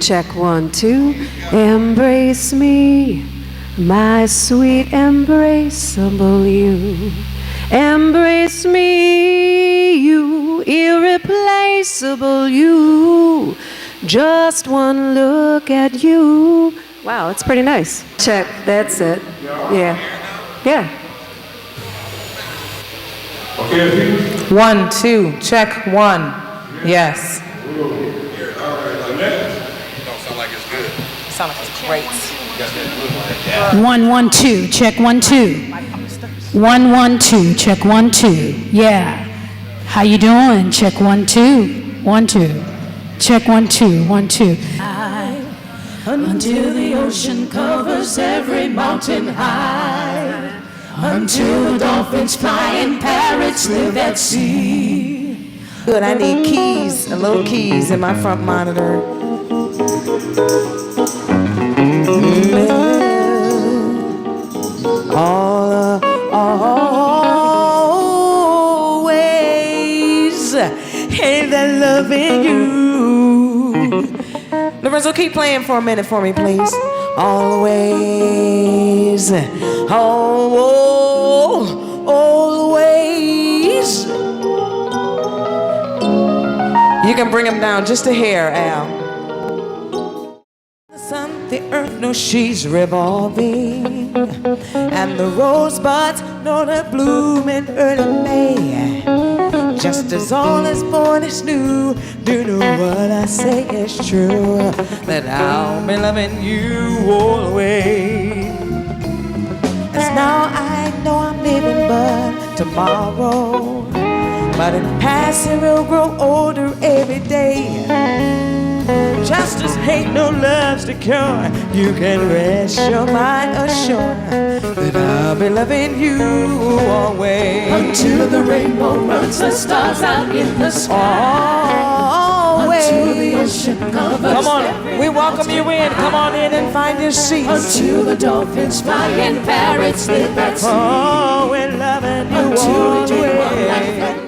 check 1, 2. Embrace me, my sweet embraceable you. Embrace me, you irreplaceable you. Just one look at you. Wow, it's pretty nice. Check, that's it. Yeah. Yeah. Okay. 1, 2, check 1. Yes. Sounds like it's great. 1, 1, 2, check 1, 2. 1, 1, 2, check 1, 2. Yeah. How you doing? Check 1, 2. 1, 2. Check 1, 2. 1, 2. Until the ocean covers every mountain high. Until the dolphins fly and parrots live at sea. Good, I need keys, little keys in my front monitor. Always hate that loving you. Lorenzo, keep playing for a minute for me, please. Always, always. You can bring him down just a hair, Al. The sun, the earth knows she's revolving, and the rosebuds know to bloom in early May. Just as all is born is new, do you know what I say is true? That I'll be loving you always. As now I know I'm living but tomorrow, but in passing we'll grow older every day. Just as hate no love's the cure, you can rest your mind assured that I'll be loving you always. Until the rainbow runs the stars out in the sky. Always. Until the ocean covers. Come on, we welcome you in. Come on in and find your seats. Until the dolphins fly and parrots live at sea. Oh, we're loving you Until we dream of always. life that